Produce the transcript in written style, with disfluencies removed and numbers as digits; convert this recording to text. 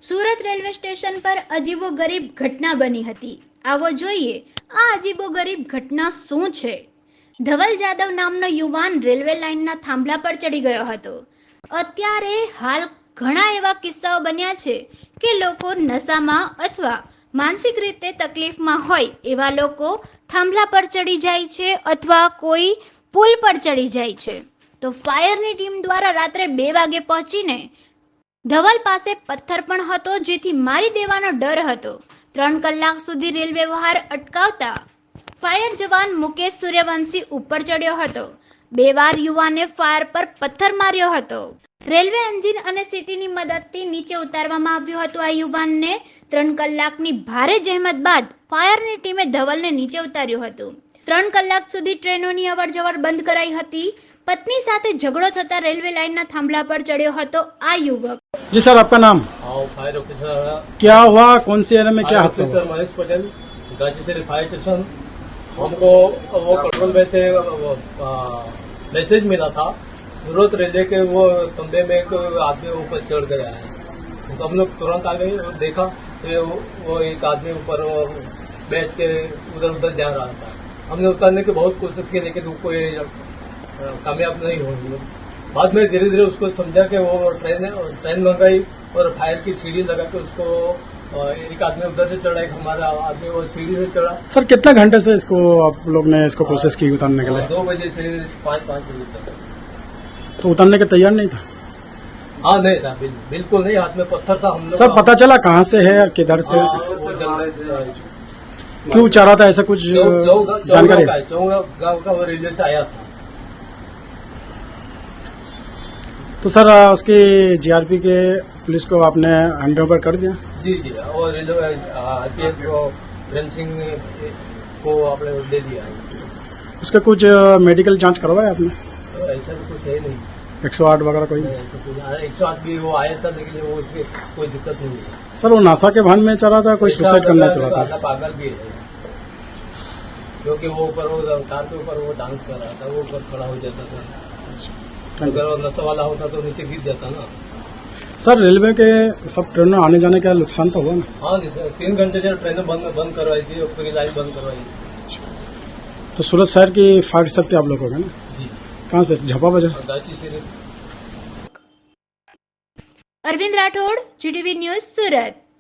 Surat railway station પર અજીબોગરીબ ઘટના બની હતી। આવો જોઈએ આ અજીબોગરીબ ઘટના શું છે। ધવલ જાદવ નામનો યુવાન રેલવે લાઇનના થાંભલા પર ચડી ગયો હતો। અત્યારે હાલ ઘણા એવા કિસ્સાઓ બન્યા છે કે લોકો નશામાં અથવા માનસિક રીતે તકલીફમાં હોય એવા લોકો થાંભલા પર ચડી જાય છે અથવા કોઈ પુલ પર ચડી જાય છે। તો ફાયરની ટીમ દ્વારા રાત્રે 2 વાગે પહોંચીને ધવલ પાસે પથ્થર પણ હતો જેથી મારી દેવાનો ડર હતો। 3 કલાક સુધી રેલ વ્યવહાર અટકાવતા ફાયર જવાન મુકેશ સૂર્યવંશી ઉપર ચડ્યો હતો। 2 વાર યુવાને ફાયર પર પથ્થર માર્યો હતો। રેલવે એન્જિન અને સીટીની મદદથી નીચે ઉતારવામાં આવ્યું હતું। આ યુવાનને 3 કલાકની ભારે જહેમત બાદ ફાયરની ટીમે ધવલને નીચે ઉતાર્યો હતો। 3 કલાક સુધી ટ્રેનોની અવરજવર બંધ કરાઈ હતી। पत्नी साथे झगड़ो थता रेलवे लाइन ना थांभला पर चढ़्यो हतो आ युवक। जी सर, आपका नाम? Fire officer. क्या हुआ, कौन सी एरिया में क्या हादसा हुआ? महेश पटेल, गाजी से फायर स्टेशन। हमको वो कंट्रोल में से मैसेज मिला था सूरत रेलवे के वो तंबे में एक आदमी ऊपर चढ़ गया है। तो हम लोग तुरंत आ गए और देखा तो वो एक आदमी ऊपर बैठ के उधर उधर जा रहा था। हमने उतारने की बहुत कोशिश की लेकिन कोई कामयाब नहीं हुई। बाद में धीरे धीरे उसको समझा कि वो ट्रेन मंगाई और फायर की सीढ़ी लगा के उसको एक आदमी उधर से चढ़ा, एक हमारा आदमी वो सीढ़ी से चढ़ा। सर, कितना घंटे से इसको आप लोग ने इसको कोशिश की उतारने के लिए? 2 बजे से 5 बजे तक। तो उतारने के तैयार नहीं था? हाँ, नहीं था, बिल्कुल नहीं। हाथ में पत्थर था। हम लोग सर, पता चला कहाँ से है और किधर से? वो जंगल क्यों चाह रहा था, ऐसा कुछ जानकारी? गाँव का वो रेलवे से आया था। तो सर, उसकी जीआरपी के पुलिस को आपने हैंड ओवर कर दिया? जी जी, और रेलवे आरपीएफ वीरेंद्र सिंह को आपने दे दिया है। उसका कुछ मेडिकल जांच करवाया आपने? तो ऐसा तो कुछ है नहीं। 108 वगैरह कोई? ऐसा कुछ 108 भी वो आया था लेकिन वो उसकी कोई दिक्कत नहीं है। सर, वो नशा के भान में चला था, कोई सुसाइड करना चाह रहा था? पागल भी है क्योंकि वो ऊपर वो कार के ऊपर वो डांस कर रहा था, वो ऊपर खड़ा हो जाता था। अगर वो नशा वाला होता तो नीचे गिर जाता ना। सर, रेलवे के सब ट्रेनों आने जाने का नुकसान तो हुआ ना? हाँ, 3 घंटे से ट्रेनें बंद करवाई थी और पूरी लाइन बंद करवाई थी। तो सूरत शहर की फायर सेफ्टी आप लोग हो गए ना? जी। कहाँ से? झपा बाजार? गाची से। अरविंद राठौड़, GTV न्यूज, सूरत।